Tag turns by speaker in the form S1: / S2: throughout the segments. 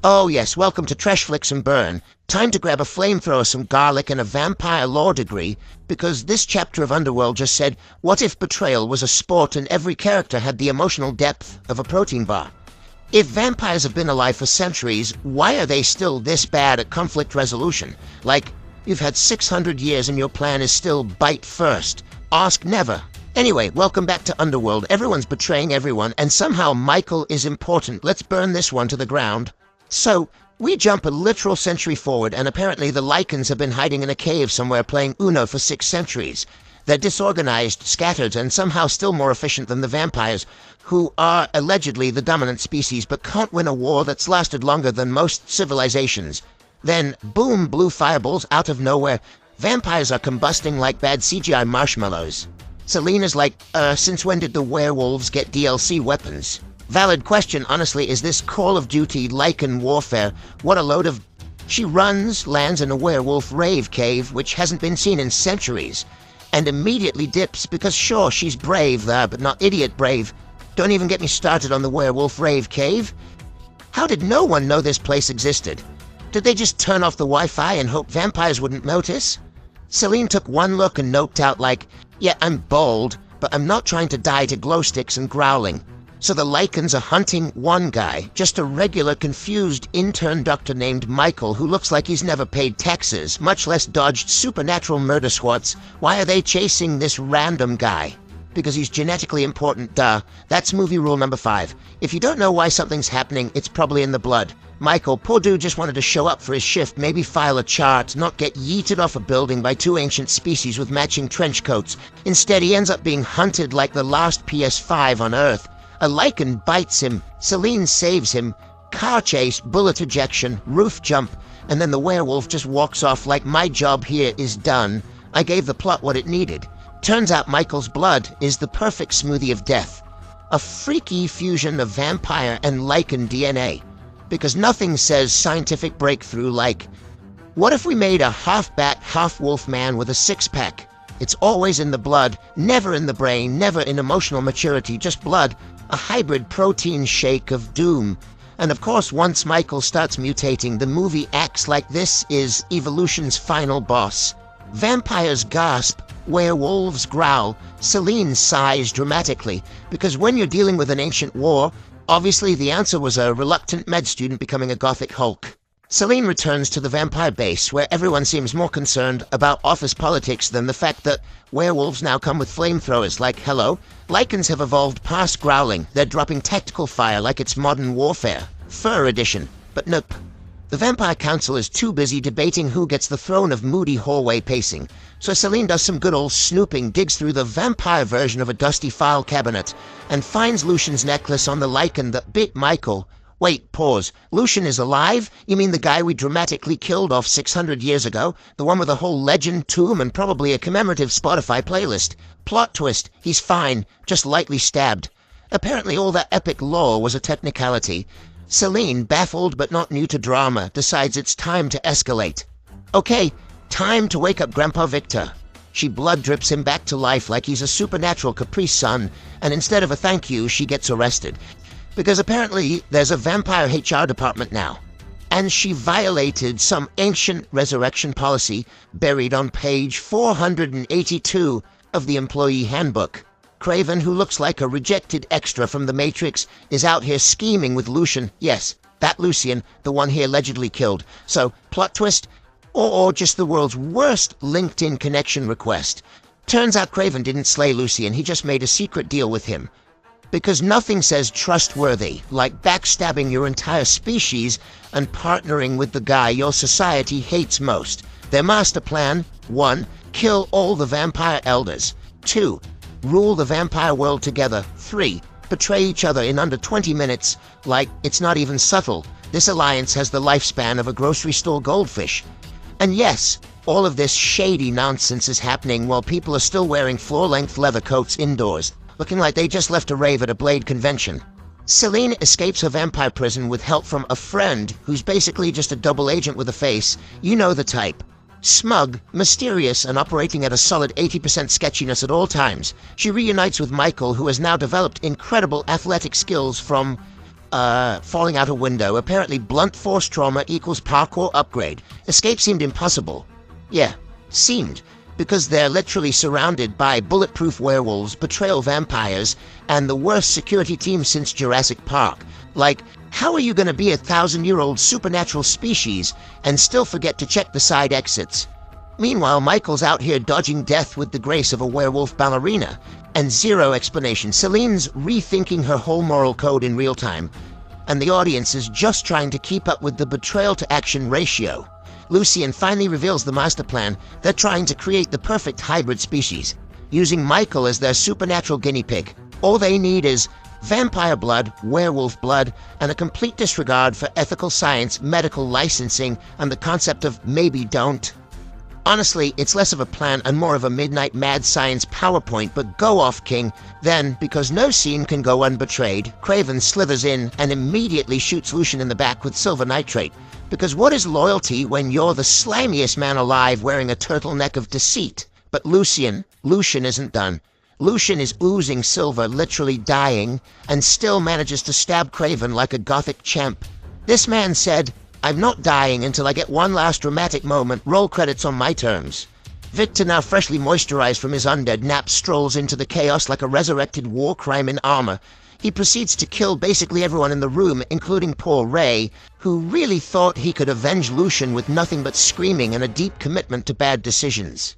S1: Oh yes, welcome to Trashflix and Burn. Time to grab a flamethrower, some garlic, and a vampire law degree, because this chapter of Underworld just said, what if betrayal was a sport and every character had the emotional depth of a protein bar? If vampires have been alive for centuries, why are they still this bad at conflict resolution? Like, you've had 600 years and your plan is still bite first. Ask never. Anyway, welcome back to Underworld. Everyone's betraying everyone, and somehow Michael is important. Let's burn this one to the ground. So, we jump a literal century forward, and apparently the Lycans have been hiding in a cave somewhere playing Uno for 6 centuries. They're disorganized, scattered, and somehow still more efficient than the vampires, who are allegedly the dominant species but can't win a war that's lasted longer than most civilizations. Then, boom, blue fireballs out of nowhere. Vampires are combusting like bad CGI marshmallows. Selena's like, since when did the werewolves get DLC weapons? Valid question, honestly, is this Call of Duty Lycan warfare? What a load of... She runs, lands in a werewolf rave cave, which hasn't been seen in centuries, and immediately dips because sure, she's brave there, but not idiot brave. Don't even get me started on the werewolf rave cave. How did no one know this place existed? Did they just turn off the Wi-Fi and hope vampires wouldn't notice? Selene took one look and noped out like, yeah, I'm bold, but I'm not trying to die to glow sticks and growling. So the Lycans are hunting one guy, just a regular confused intern doctor named Michael who looks like he's never paid taxes, much less dodged supernatural murder squads. Why are they chasing this random guy? Because he's genetically important, duh. That's movie rule number 5. If you don't know why something's happening, it's probably in the blood. Michael, poor dude, just wanted to show up for his shift, maybe file a chart, not get yeeted off a building by 2 ancient species with matching trench coats. Instead, he ends up being hunted like the last PS5 on Earth. A Lycan bites him, Selene saves him, car chase, bullet ejection, roof jump, and then the werewolf just walks off like my job here is done. I gave the plot what it needed. Turns out Michael's blood is the perfect smoothie of death. A freaky fusion of vampire and Lycan DNA. Because nothing says scientific breakthrough like, what if we made a half-bat, half-wolf man with a 6-pack? It's always in the blood, never in the brain, never in emotional maturity, just blood. A hybrid protein shake of doom. And of course, once Michael starts mutating, the movie acts like this is evolution's final boss. Vampires gasp, werewolves growl, Selene sighs dramatically, because when you're dealing with an ancient war, obviously the answer was a reluctant med student becoming a gothic Hulk. Selene returns to the vampire base, where everyone seems more concerned about office politics than the fact that werewolves now come with flamethrowers. Like, hello? Lycans have evolved past growling. They're dropping tactical fire like it's modern warfare. Fur edition. But nope. The Vampire Council is too busy debating who gets the throne of moody hallway pacing. So Selene does some good old snooping, digs through the vampire version of a dusty file cabinet, and finds Lucian's necklace on the Lycan that bit Michael. Wait, pause. Lucian is alive? You mean the guy we dramatically killed off 600 years ago? The one with a whole legend, tomb, and probably a commemorative Spotify playlist. Plot twist. He's fine. Just lightly stabbed. Apparently all that epic lore was a technicality. Selene, baffled but not new to drama, decides it's time to escalate. Okay, time to wake up Grandpa Victor. She blood drips him back to life like he's a supernatural Capri Sun, and instead of a thank you, she gets arrested. Because apparently there's a vampire HR department now. And she violated some ancient resurrection policy buried on page 482 of the employee handbook. Craven, who looks like a rejected extra from The Matrix, is out here scheming with Lucian. Yes, that Lucian, the one he allegedly killed. So, plot twist, or just the world's worst LinkedIn connection request. Turns out Craven didn't slay Lucian, he just made a secret deal with him. Because nothing says trustworthy like backstabbing your entire species and partnering with the guy your society hates most. Their master plan: 1. Kill all the vampire elders. 2. Rule the vampire world together. 3. Betray each other in under 20 minutes. Like, it's not even subtle. This alliance has the lifespan of a grocery store goldfish. And yes, all of this shady nonsense is happening while people are still wearing floor-length leather coats indoors, looking like they just left a rave at a Blade convention. Selene escapes her vampire prison with help from a friend who's basically just a double agent with a face. You know the type. Smug, mysterious, and operating at a solid 80% sketchiness at all times. She reunites with Michael, who has now developed incredible athletic skills from falling out a window. Apparently blunt force trauma equals parkour upgrade. Escape seemed impossible. Yeah, seemed. Because they're literally surrounded by bulletproof werewolves, betrayal vampires, and the worst security team since Jurassic Park. Like, how are you gonna be a 1,000-year-old supernatural species and still forget to check the side exits? Meanwhile, Michael's out here dodging death with the grace of a werewolf ballerina. And zero explanation. Celine's rethinking her whole moral code in real time. And the audience is just trying to keep up with the betrayal-to-action ratio. Lucien finally reveals the master plan. They're trying to create the perfect hybrid species, using Michael as their supernatural guinea pig. All they need is vampire blood, werewolf blood, and a complete disregard for ethical science, medical licensing, and the concept of maybe don't. Honestly, it's less of a plan and more of a midnight mad science PowerPoint, but go off, King. Then, because no scene can go unbetrayed, Craven slithers in and immediately shoots Lucien in the back with silver nitrate. Because what is loyalty when you're the slimiest man alive wearing a turtleneck of deceit? But Lucien isn't done. Lucien is oozing silver, literally dying, and still manages to stab Craven like a gothic champ. This man said, "I'm not dying until I get one last dramatic moment, roll credits on my terms." Victor, now freshly moisturized from his undead nap, strolls into the chaos like a resurrected war crime in armor. He proceeds to kill basically everyone in the room, including poor Ray, who really thought he could avenge Lucien with nothing but screaming and a deep commitment to bad decisions.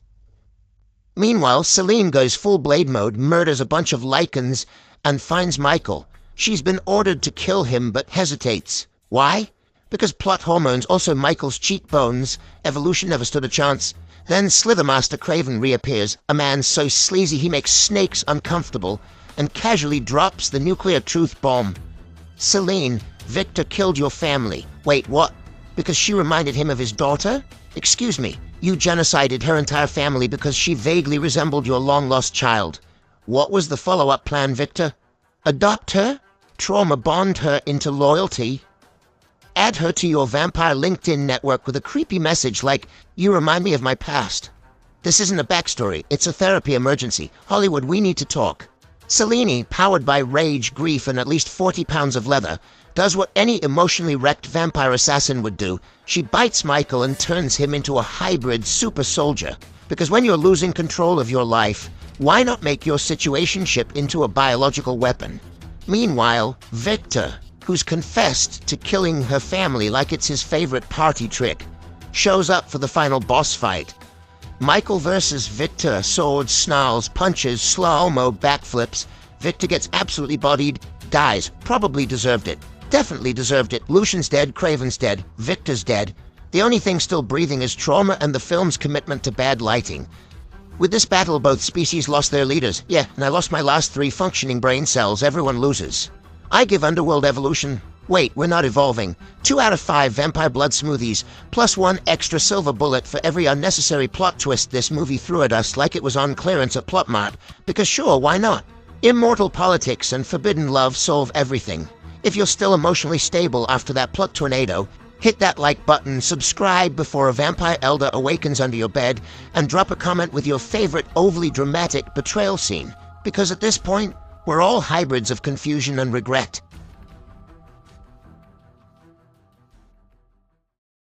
S1: Meanwhile, Celine goes full Blade mode, murders a bunch of lichens, and finds Michael. She's been ordered to kill him, but hesitates. Why? Because plot hormones, also Michael's cheekbones. Evolution never stood a chance. Then Slithermaster Craven reappears, a man so sleazy he makes snakes uncomfortable, and casually drops the nuclear truth bomb. Celine, Victor killed your family. Wait, what? Because she reminded him of his daughter? Excuse me, you genocided her entire family because she vaguely resembled your long-lost child. What was the follow-up plan, Victor? Adopt her? Trauma bond her into loyalty? Add her to your vampire LinkedIn network with a creepy message like, "You remind me of my past." This isn't a backstory, it's a therapy emergency. Hollywood, we need to talk. Celine, powered by rage, grief, and at least 40 pounds of leather, does what any emotionally wrecked vampire assassin would do. She bites Michael and turns him into a hybrid super soldier. Because when you're losing control of your life, why not make your situationship into a biological weapon? Meanwhile, Victor, who's confessed to killing her family like it's his favorite party trick, shows up for the final boss fight. Michael versus Victor, swords, snarls, punches, slow-mo backflips. Victor gets absolutely bodied, dies. Probably deserved it. Definitely deserved it. Lucien's dead, Craven's dead, Victor's dead. The only thing still breathing is trauma and the film's commitment to bad lighting. With this battle, both species lost their leaders. Yeah, and I lost my last 3 functioning brain cells. Everyone loses. I give Underworld evolution. Wait, we're not evolving. 2 out of 5 vampire blood smoothies, plus 1 extra silver bullet for every unnecessary plot twist this movie threw at us like it was on clearance at Plotmart. Because sure, why not? Immortal politics and forbidden love solve everything. If you're still emotionally stable after that plot tornado, hit that like button, subscribe before a vampire elder awakens under your bed, and drop a comment with your favorite overly dramatic betrayal scene. Because at this point, we're all hybrids of confusion and regret.